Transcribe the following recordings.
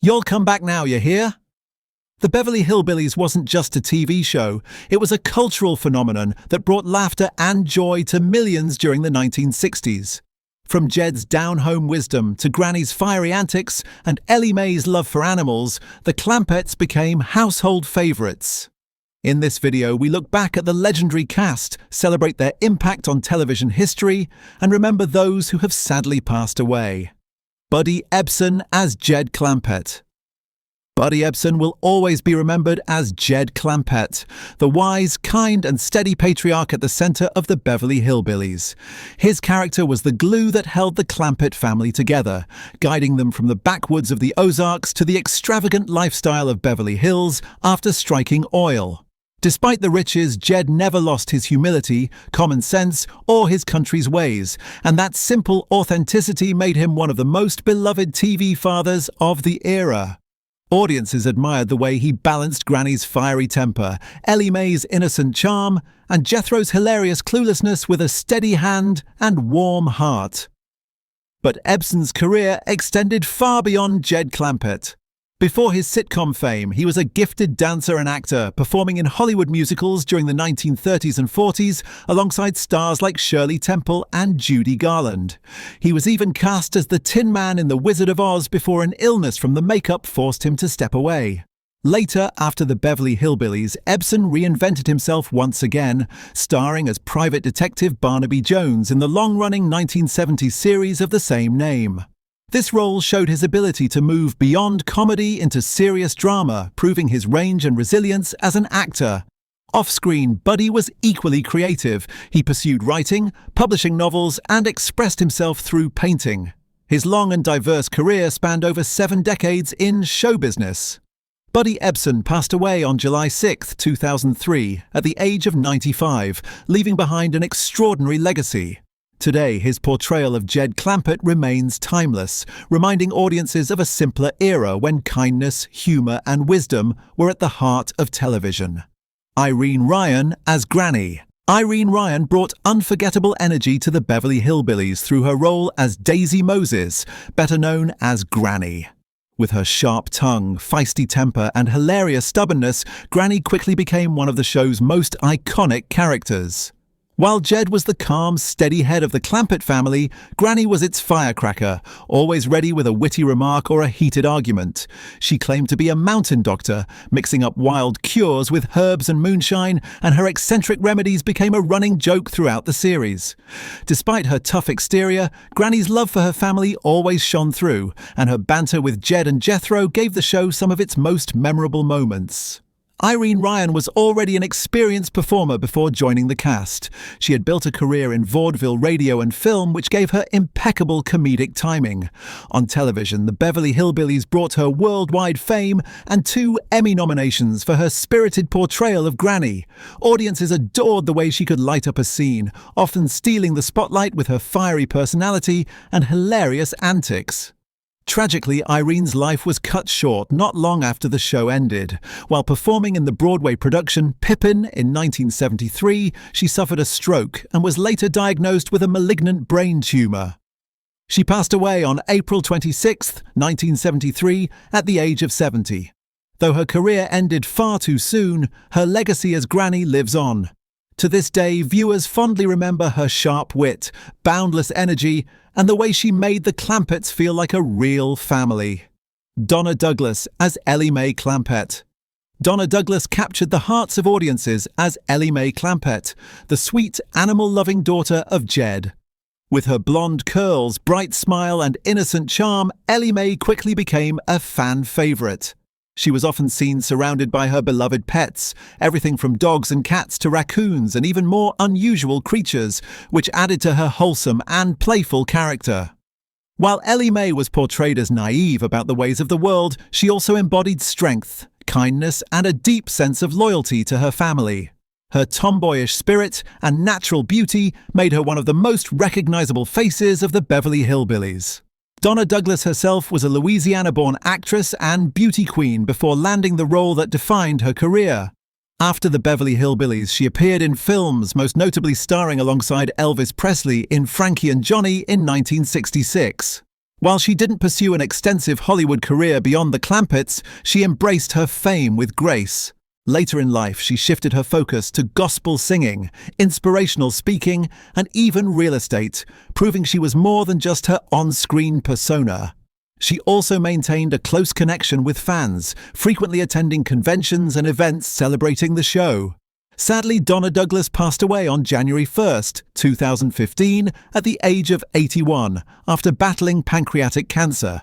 You'll come back now, you hear? The Beverly Hillbillies wasn't just a TV show, it was a cultural phenomenon that brought laughter and joy to millions during the 1960s. From Jed's down-home wisdom to Granny's fiery antics and Ellie Mae's love for animals, the Clampetts became household favourites. In this video, we look back at the legendary cast, celebrate their impact on television history, and remember those who have sadly passed away. Buddy Ebsen as Jed Clampett. Buddy Ebsen will always be remembered as Jed Clampett, the wise, kind and steady patriarch at the centre of the Beverly Hillbillies. His character was the glue that held the Clampett family together, guiding them from the backwoods of the Ozarks to the extravagant lifestyle of Beverly Hills after striking oil. Despite the riches, Jed never lost his humility, common sense, or his country's ways, and that simple authenticity made him one of the most beloved TV fathers of the era. Audiences admired the way he balanced Granny's fiery temper, Ellie Mae's innocent charm, and Jethro's hilarious cluelessness with a steady hand and warm heart. But Ebsen's career extended far beyond Jed Clampett. Before his sitcom fame, he was a gifted dancer and actor, performing in Hollywood musicals during the 1930s and 40s alongside stars like Shirley Temple and Judy Garland. He was even cast as the Tin Man in The Wizard of Oz before an illness from the makeup forced him to step away. Later, after the Beverly Hillbillies, Ebsen reinvented himself once again, starring as private detective Barnaby Jones in the long-running 1970s series of the same name. This role showed his ability to move beyond comedy into serious drama, proving his range and resilience as an actor. Off-screen, Buddy was equally creative. He pursued writing, publishing novels, and expressed himself through painting. His long and diverse career spanned over 7 decades in show business. Buddy Ebsen passed away on July 6, 2003, at the age of 95, leaving behind an extraordinary legacy. Today, his portrayal of Jed Clampett remains timeless, reminding audiences of a simpler era when kindness, humour and wisdom were at the heart of television. Irene Ryan as Granny. Irene Ryan brought unforgettable energy to the Beverly Hillbillies through her role as Daisy Moses, better known as Granny. With her sharp tongue, feisty temper and hilarious stubbornness, Granny quickly became one of the show's most iconic characters. While Jed was the calm, steady head of the Clampett family, Granny was its firecracker, always ready with a witty remark or a heated argument. She claimed to be a mountain doctor, mixing up wild cures with herbs and moonshine, and her eccentric remedies became a running joke throughout the series. Despite her tough exterior, Granny's love for her family always shone through, and her banter with Jed and Jethro gave the show some of its most memorable moments. Irene Ryan was already an experienced performer before joining the cast. She had built a career in vaudeville, radio and film, which gave her impeccable comedic timing. On television, the Beverly Hillbillies brought her worldwide fame and 2 Emmy nominations for her spirited portrayal of Granny. Audiences adored the way she could light up a scene, often stealing the spotlight with her fiery personality and hilarious antics. Tragically, Irene's life was cut short not long after the show ended. While performing in the Broadway production Pippin in 1973, she suffered a stroke and was later diagnosed with a malignant brain tumour. She passed away on April 26, 1973, at the age of 70. Though her career ended far too soon, her legacy as Granny lives on. To this day, viewers fondly remember her sharp wit, boundless energy, and the way she made the Clampetts feel like a real family. Donna Douglas as Ellie Mae Clampett. Donna Douglas captured the hearts of audiences as Ellie Mae Clampett, the sweet, animal-loving daughter of Jed. With her blonde curls, bright smile, and innocent charm, Ellie Mae quickly became a fan favourite. She was often seen surrounded by her beloved pets, everything from dogs and cats to raccoons and even more unusual creatures, which added to her wholesome and playful character. While Ellie Mae was portrayed as naive about the ways of the world, she also embodied strength, kindness, and a deep sense of loyalty to her family. Her tomboyish spirit and natural beauty made her one of the most recognizable faces of the Beverly Hillbillies. Donna Douglas herself was a Louisiana-born actress and beauty queen before landing the role that defined her career. After the Beverly Hillbillies, she appeared in films, most notably starring alongside Elvis Presley in Frankie and Johnny in 1966. While she didn't pursue an extensive Hollywood career beyond the Clampetts, she embraced her fame with grace. Later in life, she shifted her focus to gospel singing, inspirational speaking, and even real estate, proving she was more than just her on-screen persona. She also maintained a close connection with fans, frequently attending conventions and events celebrating the show. Sadly, Donna Douglas passed away on January 1st, 2015, at the age of 81, after battling pancreatic cancer.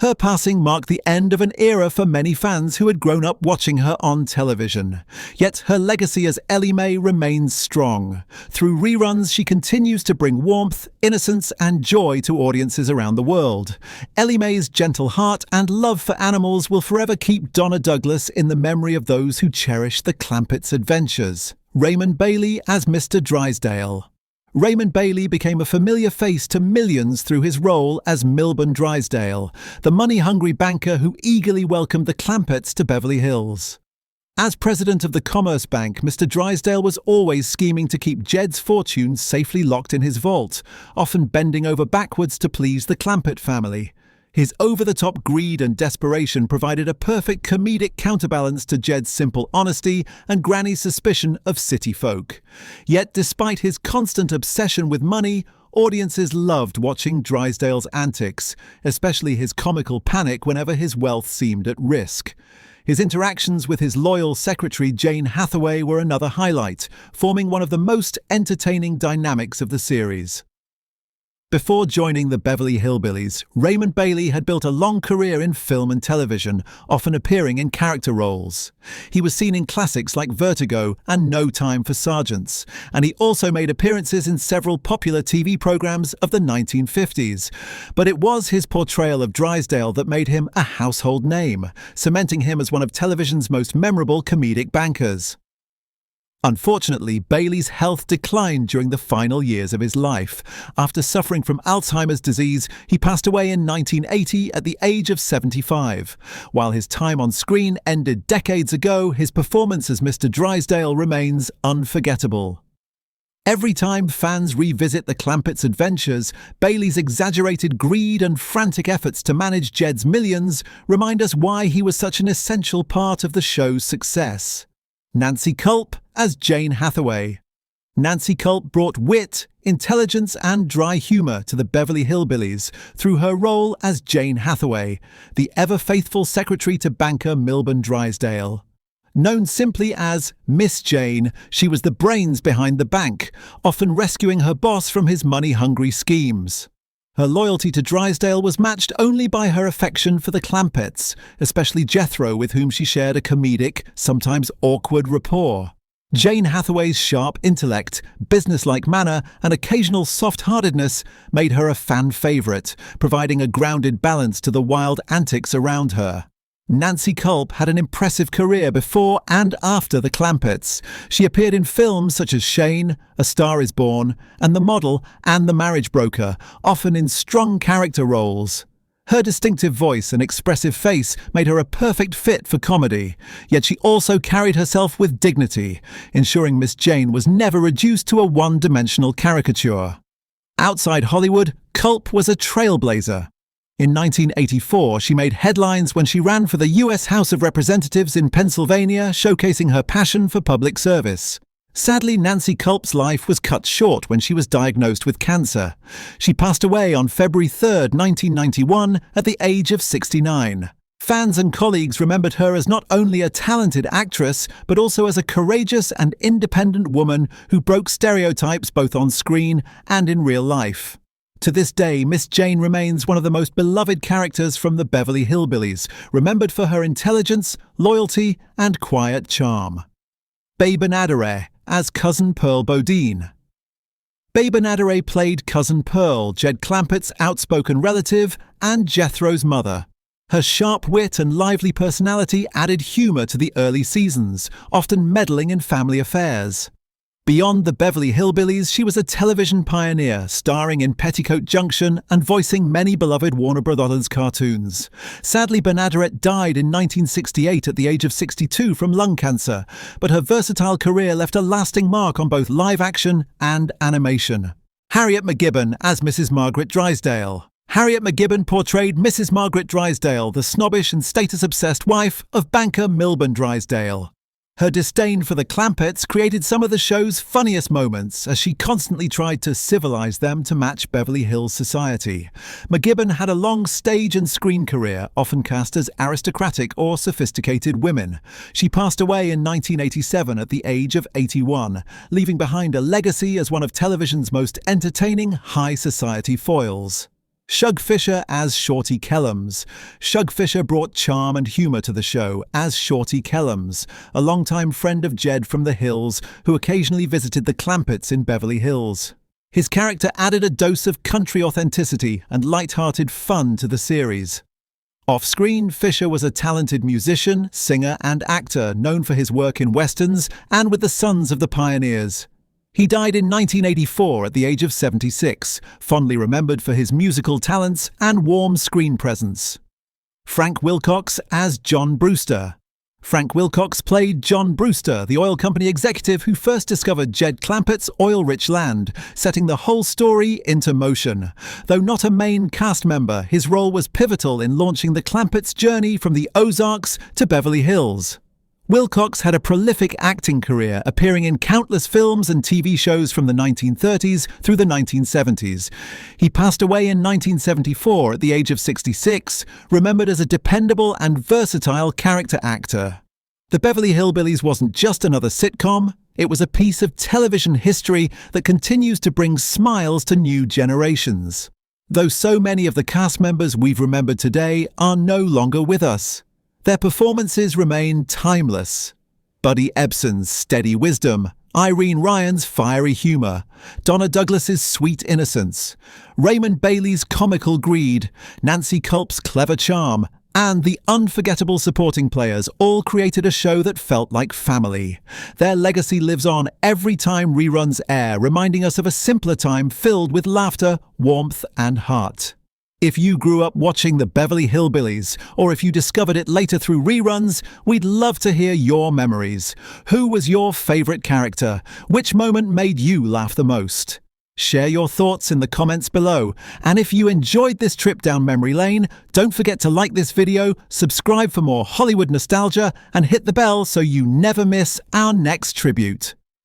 Her passing marked the end of an era for many fans who had grown up watching her on television. Yet her legacy as Ellie Mae remains strong. Through reruns, she continues to bring warmth, innocence, and joy to audiences around the world. Ellie Mae's gentle heart and love for animals will forever keep Donna Douglas in the memory of those who cherish the Clampetts' adventures. Raymond Bailey as Mr. Drysdale. Raymond Bailey became a familiar face to millions through his role as Milburn Drysdale, the money-hungry banker who eagerly welcomed the Clampetts to Beverly Hills. As president of the Commerce Bank, Mr. Drysdale was always scheming to keep Jed's fortunes safely locked in his vault, often bending over backwards to please the Clampett family. His over-the-top greed and desperation provided a perfect comedic counterbalance to Jed's simple honesty and Granny's suspicion of city folk. Yet despite his constant obsession with money, audiences loved watching Drysdale's antics, especially his comical panic whenever his wealth seemed at risk. His interactions with his loyal secretary Jane Hathaway were another highlight, forming one of the most entertaining dynamics of the series. Before joining the Beverly Hillbillies, Raymond Bailey had built a long career in film and television, often appearing in character roles. He was seen in classics like Vertigo and No Time for Sergeants, and he also made appearances in several popular TV programs of the 1950s. But it was his portrayal of Drysdale that made him a household name, cementing him as one of television's most memorable comedic bankers. Unfortunately, Bailey's health declined during the final years of his life. After suffering from Alzheimer's disease, he passed away in 1980 at the age of 75. While his time on screen ended decades ago, his performance as Mr. Drysdale remains unforgettable. Every time fans revisit the Clampetts' adventures, Bailey's exaggerated greed and frantic efforts to manage Jed's millions remind us why he was such an essential part of the show's success. Nancy Culp as Jane Hathaway. Nancy Culp brought wit, intelligence, and dry humor to the Beverly Hillbillies through her role as Jane Hathaway, the ever-faithful secretary to banker Milburn Drysdale. Known simply as Miss Jane, she was the brains behind the bank, often rescuing her boss from his money-hungry schemes. Her loyalty to Drysdale was matched only by her affection for the Clampetts, especially Jethro, with whom she shared a comedic, sometimes awkward rapport. Jane Hathaway's sharp intellect, businesslike manner, and occasional soft-heartedness made her a fan favorite, providing a grounded balance to the wild antics around her. Nancy Culp had an impressive career before and after the Clampetts. She appeared in films such as Shane, A Star is Born, and The Model and The Marriage Broker, often in strong character roles. Her distinctive voice and expressive face made her a perfect fit for comedy, yet she also carried herself with dignity, ensuring Miss Jane was never reduced to a one-dimensional caricature. Outside Hollywood, Culp was a trailblazer. In 1984, she made headlines when she ran for the U.S. House of Representatives in Pennsylvania, showcasing her passion for public service. Sadly, Nancy Culp's life was cut short when she was diagnosed with cancer. She passed away on February 3, 1991, at the age of 69. Fans and colleagues remembered her as not only a talented actress, but also as a courageous and independent woman who broke stereotypes both on screen and in real life. To this day, Miss Jane remains one of the most beloved characters from the Beverly Hillbillies, remembered for her intelligence, loyalty, and quiet charm. Babe Adere as Cousin Pearl Bodine. Babe Adere played Cousin Pearl, Jed Clampett's outspoken relative and Jethro's mother. Her sharp wit and lively personality added humor to the early seasons, often meddling in family affairs. Beyond the Beverly Hillbillies, she was a television pioneer, starring in Petticoat Junction and voicing many beloved Warner Bros. Cartoons. Sadly, Bernadette died in 1968 at the age of 62 from lung cancer, but her versatile career left a lasting mark on both live action and animation. Harriet McGibbon as Mrs. Margaret Drysdale. Harriet McGibbon portrayed Mrs. Margaret Drysdale, the snobbish and status-obsessed wife of banker Milburn Drysdale. Her disdain for the Clampetts created some of the show's funniest moments as she constantly tried to civilize them to match Beverly Hills society. McGibbon had a long stage and screen career, often cast as aristocratic or sophisticated women. She passed away in 1987 at the age of 81, leaving behind a legacy as one of television's most entertaining high society foils. Shug Fisher as Shorty Kellums. Shug Fisher brought charm and humour to the show as Shorty Kellums, a longtime friend of Jed from the Hills who occasionally visited the Clampetts in Beverly Hills. His character added a dose of country authenticity and light-hearted fun to the series. Off-screen, Fisher was a talented musician, singer and actor known for his work in westerns and with the Sons of the Pioneers. He died in 1984 at the age of 76, fondly remembered for his musical talents and warm screen presence. Frank Wilcox as John Brewster. Frank Wilcox played John Brewster, the oil company executive who first discovered Jed Clampett's oil-rich land, setting the whole story into motion. Though not a main cast member, his role was pivotal in launching the Clampetts' journey from the Ozarks to Beverly Hills. Wilcox had a prolific acting career, appearing in countless films and TV shows from the 1930s through the 1970s. He passed away in 1974 at the age of 66, remembered as a dependable and versatile character actor. The Beverly Hillbillies wasn't just another sitcom, it was a piece of television history that continues to bring smiles to new generations. Though so many of the cast members we've remembered today are no longer with us, their performances remain timeless. Buddy Ebsen's steady wisdom, Irene Ryan's fiery humour, Donna Douglas's sweet innocence, Raymond Bailey's comical greed, Nancy Culp's clever charm, and the unforgettable supporting players all created a show that felt like family. Their legacy lives on every time reruns air, reminding us of a simpler time filled with laughter, warmth, and heart. If you grew up watching the Beverly Hillbillies, or if you discovered it later through reruns, we'd love to hear your memories. Who was your favourite character? Which moment made you laugh the most? Share your thoughts in the comments below. And if you enjoyed this trip down memory lane, don't forget to like this video, subscribe for more Hollywood nostalgia, and hit the bell so you never miss our next tribute.